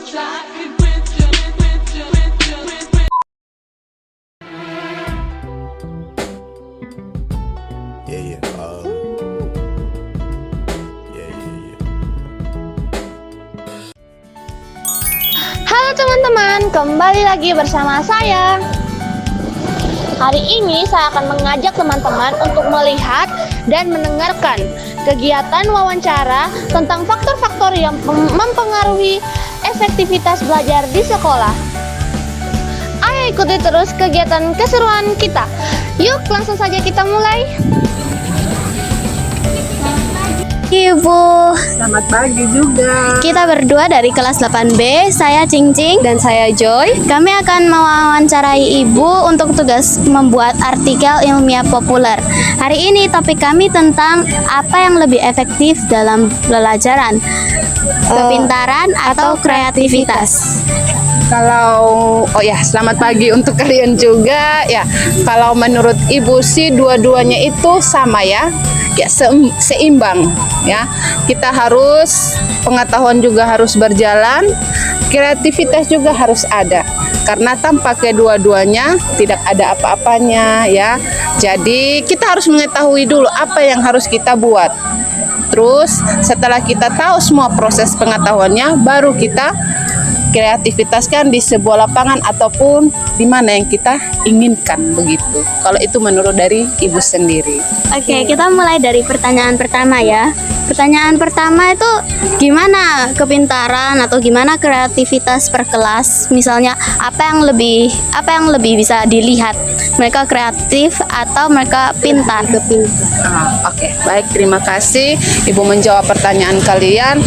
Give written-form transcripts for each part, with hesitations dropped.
Yeah, yeah. Yeah, yeah, yeah. Halo teman-teman, kembali lagi bersama saya. Hari ini saya akan mengajak teman-teman untuk melihat dan mendengarkan kegiatan wawancara tentang faktor-faktor yang mempengaruhi efektivitas belajar di sekolah. Ayo ikuti terus kegiatan keseruan kita. Yuk langsung saja kita mulai. Ibu, Selamat pagi juga. kita berdua dari kelas 8B, saya Cingcing Dan saya Joy. Kami akan mewawancarai Ibu untuk tugas membuat artikel ilmiah populer. Hari ini topik kami tentang apa yang lebih efektif dalam pelajaran, kepintaran atau kreativitas. Selamat pagi untuk kalian juga. Ya, kalau menurut Ibu sih dua-duanya itu sama ya. Ya, seimbang ya. Kita harus pengetahuan juga harus berjalan, kreativitas juga harus ada. Karena tanpa kedua-duanya tidak ada apa-apanya ya. Jadi kita harus mengetahui dulu apa yang harus kita buat. Terus setelah kita tahu semua proses pengetahuannya, baru kita kreativitaskan di sebuah lapangan ataupun di mana yang kita inginkan begitu. Kalau itu menurut dari Ibu sendiri. Oke, kita mulai dari pertanyaan pertama ya. Pertanyaan pertama itu gimana kepintaran atau gimana kreativitas per kelas? Misalnya apa yang lebih bisa dilihat? Mereka kreatif atau mereka pintar? Oke, baik, terima kasih Ibu menjawab pertanyaan kalian.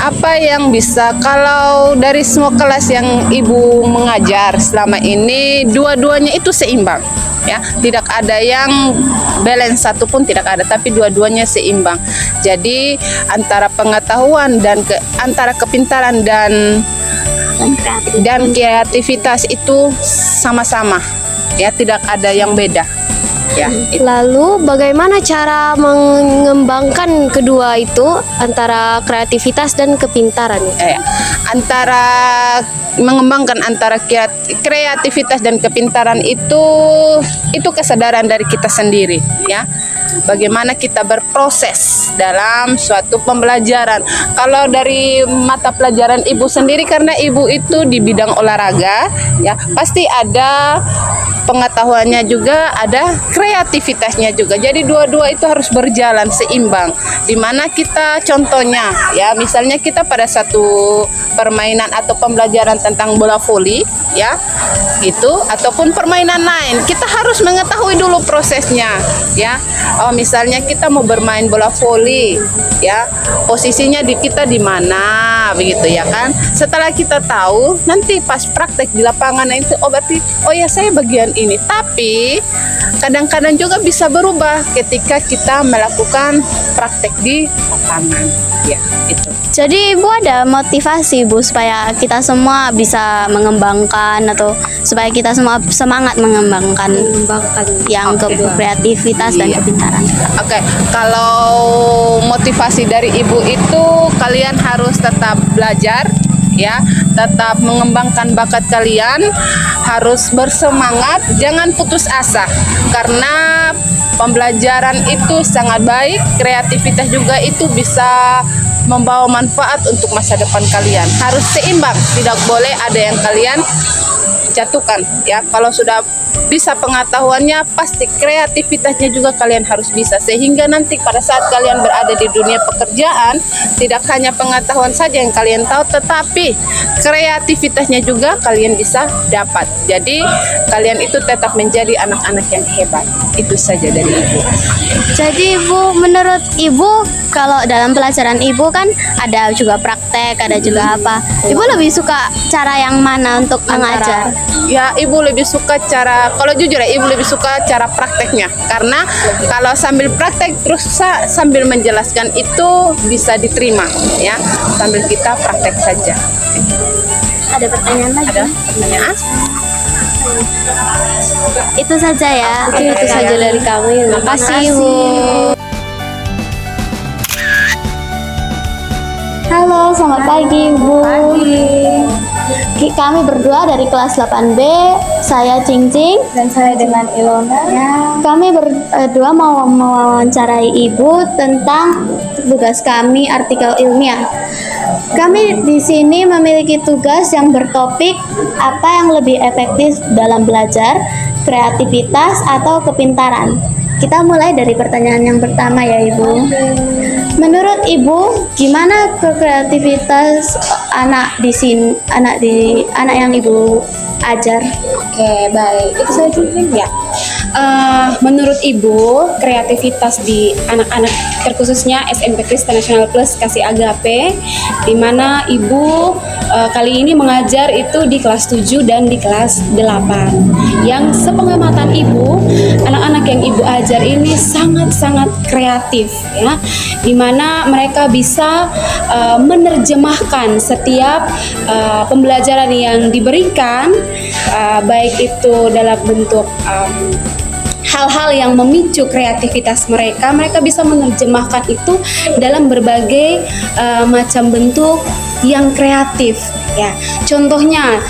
Apa yang bisa, kalau dari semua kelas yang Ibu mengajar selama ini, dua-duanya itu seimbang ya, tidak ada yang balance satupun, tidak ada, tapi dua-duanya seimbang. Jadi antara pengetahuan dan antara kepintaran dan kreativitas itu sama-sama ya, tidak ada yang beda ya. Lalu bagaimana cara mengembangkan kedua itu antara kreativitas dan kepintaran? Antara mengembangkan antara kreativitas dan kepintaran itu kesadaran dari kita sendiri ya. Bagaimana kita berproses dalam suatu pembelajaran. Kalau dari mata pelajaran Ibu sendiri, karena Ibu itu di bidang olahraga ya, pasti ada pengetahuannya juga, ada kreativitasnya juga. Jadi dua-dua itu harus berjalan seimbang. Dimana kita contohnya ya, misalnya kita pada satu permainan atau pembelajaran tentang bola voli ya, gitu, ataupun permainan lain, kita harus mengetahui dulu prosesnya ya. Oh, misalnya kita mau bermain bola voli ya, posisinya kita di mana begitu ya kan. Setelah kita tahu, nanti pas praktek di lapangan itu berarti ya saya bagian ini. Tapi kadang-kadang juga bisa berubah ketika kita melakukan praktek di lapangan ya, itu. Jadi Ibu ada motivasi Bu supaya kita semua bisa mengembangkan atau supaya kita semua semangat mengembangkan yang kreativitas dan kepintaran. Oke, kalau motivasi dari Ibu itu kalian harus tetap belajar ya, tetap mengembangkan bakat kalian, harus bersemangat, jangan putus asa karena pembelajaran itu sangat baik, kreativitas juga itu bisa membawa manfaat untuk masa depan kalian. Harus seimbang, tidak boleh ada yang kalian jatuhkan ya. Kalau sudah bisa pengetahuannya, pasti kreativitasnya juga kalian harus bisa, sehingga nanti pada saat kalian berada di dunia pekerjaan, tidak hanya pengetahuan saja yang kalian tahu, tetapi kreativitasnya juga kalian bisa dapat. Jadi kalian itu tetap menjadi anak-anak yang hebat. Itu saja dari Ibu. Jadi Ibu, menurut Ibu kalau dalam pelajaran Ibu kan ada juga praktek, ada juga apa? Ibu lebih suka cara yang mana untuk mengajar? Ya, Ibu lebih suka kalau jujur ya, Ibu lebih suka cara prakteknya. Karena kalau sambil praktek terus sambil menjelaskan itu bisa diterima ya, sambil kita praktek saja. Ada pertanyaan lagi? Ada pertanyaan? Itu saja ya. Itu saja dari kami. Terima kasih Ibu. Halo, selamat pagi Ibu. Pagi. Kami berdua dari kelas 8B, saya Cing-Cing Dan saya dengan Ilona. Kami berdua mau mewawancarai Ibu tentang tugas kami artikel ilmiah. Kami di sini memiliki tugas yang bertopik apa yang lebih efektif dalam belajar, kreativitas atau kepintaran. Kita mulai dari pertanyaan yang pertama ya Ibu. Menurut Ibu, gimana kreativitas anak di sini, anak yang Ibu ajar? Oke, baik. Itu saya Cing ya. Menurut Ibu, kreativitas di anak-anak terkhususnya SMP Kristen Nasional Plus Kasih Agape, di mana Ibu kali ini mengajar itu di kelas 7 dan di kelas 8. Yang sepengamatan Ibu, anak-anak yang Ibu ajar ini sangat-sangat kreatif ya, di mana mereka bisa menerjemahkan setiap pembelajaran yang diberikan, baik itu dalam bentuk hal-hal yang memicu kreativitas mereka bisa menerjemahkan itu dalam berbagai macam bentuk yang kreatif ya. Contohnya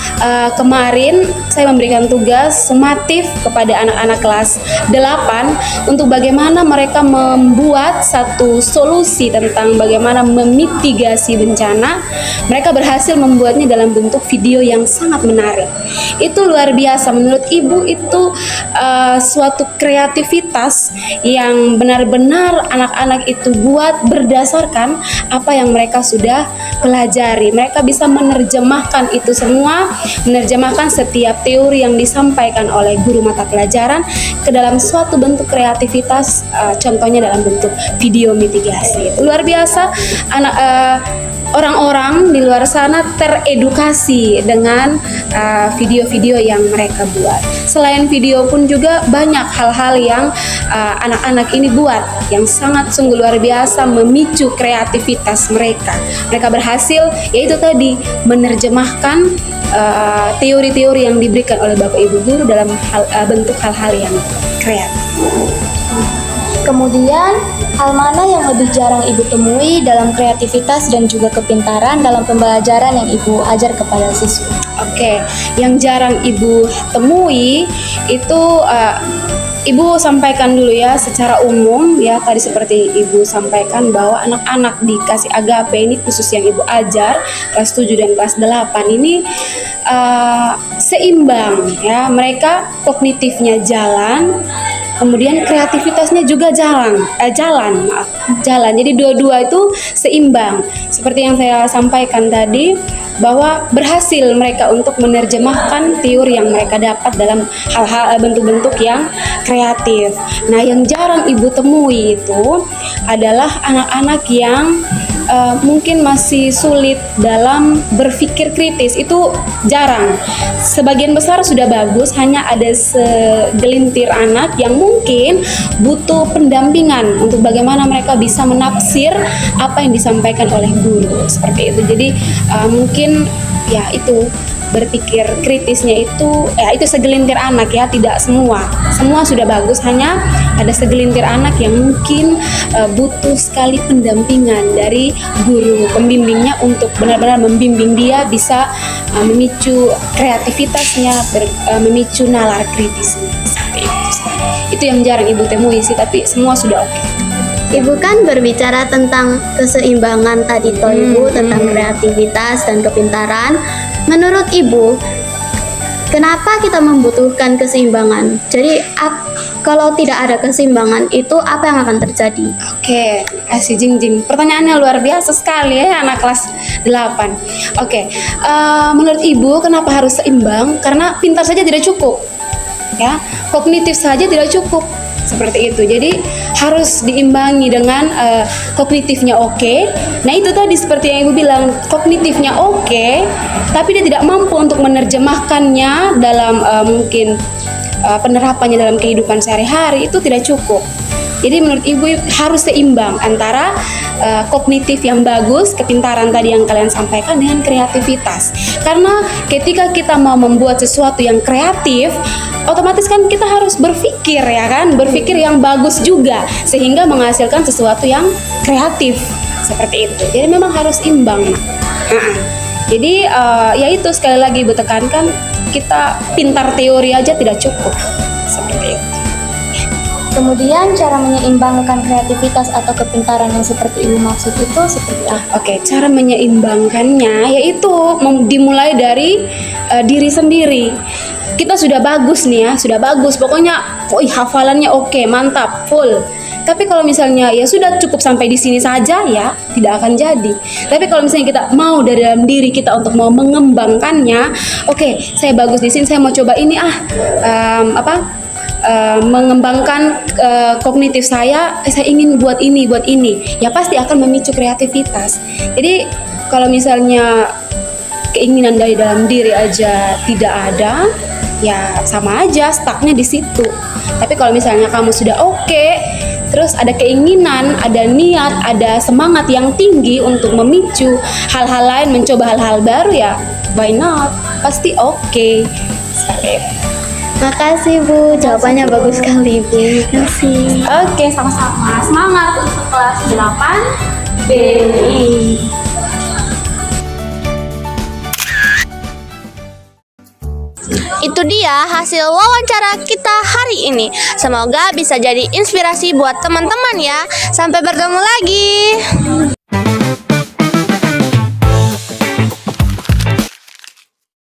kemarin saya memberikan tugas sumatif kepada anak-anak kelas 8 untuk bagaimana mereka membuat satu solusi tentang bagaimana memitigasi bencana. Mereka berhasil membuatnya dalam bentuk video yang sangat menarik. Itu luar biasa. Menurut Ibu itu suatu kreativitas yang benar-benar anak-anak itu buat berdasarkan apa yang mereka sudah pelajari. Mereka bisa menerjemahkan itu semua, menerjemahkan setiap teori yang disampaikan oleh guru mata pelajaran ke dalam suatu bentuk kreativitas, contohnya dalam bentuk video mitigasi. Itu luar biasa. Orang-orang di luar sana teredukasi dengan video-video yang mereka buat. Selain video pun juga banyak hal-hal yang anak-anak ini buat yang sangat sungguh luar biasa memicu kreativitas mereka. Mereka berhasil yaitu tadi menerjemahkan teori-teori yang diberikan oleh Bapak Ibu guru dalam bentuk hal-hal yang kreatif. Kemudian, hal mana yang lebih jarang Ibu temui dalam kreativitas dan juga kepintaran dalam pembelajaran yang Ibu ajar kepada siswa? Oke, yang jarang Ibu temui itu Ibu sampaikan dulu ya secara umum ya, tadi seperti Ibu sampaikan bahwa anak-anak di Kasih Agape ini khusus yang Ibu ajar kelas 7 dan kelas 8 ini seimbang ya, mereka kognitifnya jalan, kemudian kreativitasnya juga jalan. Jadi dua-dua itu seimbang. Seperti yang saya sampaikan tadi, bahwa berhasil mereka untuk menerjemahkan teori yang mereka dapat dalam hal-hal bentuk-bentuk yang kreatif. Nah, yang jarang Ibu temui itu adalah anak-anak yang mungkin masih sulit dalam berpikir kritis. Itu jarang. Sebagian besar sudah bagus, hanya ada segelintir anak yang mungkin butuh pendampingan untuk bagaimana mereka bisa menafsir apa yang disampaikan oleh guru, seperti itu. Jadi mungkin ya itu berpikir kritisnya itu segelintir anak ya, tidak semua sudah bagus, hanya ada segelintir anak yang mungkin butuh sekali pendampingan dari guru pembimbingnya untuk benar-benar membimbing dia bisa memicu kreativitasnya, memicu nalar kritisnya, seperti itu. Itu yang jarang Ibu temui sih, tapi semua sudah oke. Ibu kan berbicara tentang keseimbangan tadi toh Ibu, tentang kreativitas dan kepintaran. Menurut Ibu, kenapa kita membutuhkan keseimbangan? Jadi kalau tidak ada keseimbangan itu apa yang akan terjadi? Oke, kasih Jing. Pertanyaannya luar biasa sekali ya anak kelas 8. Oke, menurut Ibu kenapa harus seimbang? Karena pintar saja tidak cukup. Ya, kognitif saja tidak cukup. Seperti itu. Jadi harus diimbangi dengan kognitifnya oke. Nah, itu tadi seperti yang Ibu bilang, kognitifnya oke, tapi dia tidak mampu untuk menerjemahkannya dalam mungkin penerapannya dalam kehidupan sehari-hari, itu tidak cukup. Jadi menurut Ibu harus seimbang antara kognitif yang bagus, kepintaran tadi yang kalian sampaikan, dengan kreativitas. Karena ketika kita mau membuat sesuatu yang kreatif, otomatis kan kita harus berpikir ya kan, berpikir yang bagus juga sehingga menghasilkan sesuatu yang kreatif, seperti itu. Jadi memang harus imbang. Jadi ya itu sekali lagi Ibu tekankan, kita pintar teori aja tidak cukup. Seperti itu. Kemudian cara menyeimbangkan kreativitas atau kepintaran yang seperti Ibu maksud itu seperti apa? Oke, cara menyeimbangkannya yaitu dimulai dari diri sendiri. Kita sudah bagus nih ya, sudah bagus. Pokoknya, hafalannya oke, mantap, full. Tapi kalau misalnya ya sudah cukup sampai di sini saja ya, tidak akan jadi. Tapi kalau misalnya kita mau dari dalam diri kita untuk mau mengembangkannya, oke, saya bagus di sini, saya mau coba ini mengembangkan kognitif saya ingin buat ini, ya pasti akan memicu kreativitas. Jadi kalau misalnya keinginan dari dalam diri aja tidak ada, ya sama aja stucknya di situ. Tapi kalau misalnya kamu sudah oke, terus ada keinginan, ada niat, ada semangat yang tinggi untuk memicu hal-hal lain, mencoba hal-hal baru, ya why not, pasti oke. Seperti itu. Makasih Bu, jawabannya bagus sekali Bu. Makasih. Oke, sama-sama. Semangat untuk kelas 8 BI. Itu dia hasil wawancara kita hari ini. Semoga bisa jadi inspirasi buat teman-teman ya. Sampai bertemu lagi.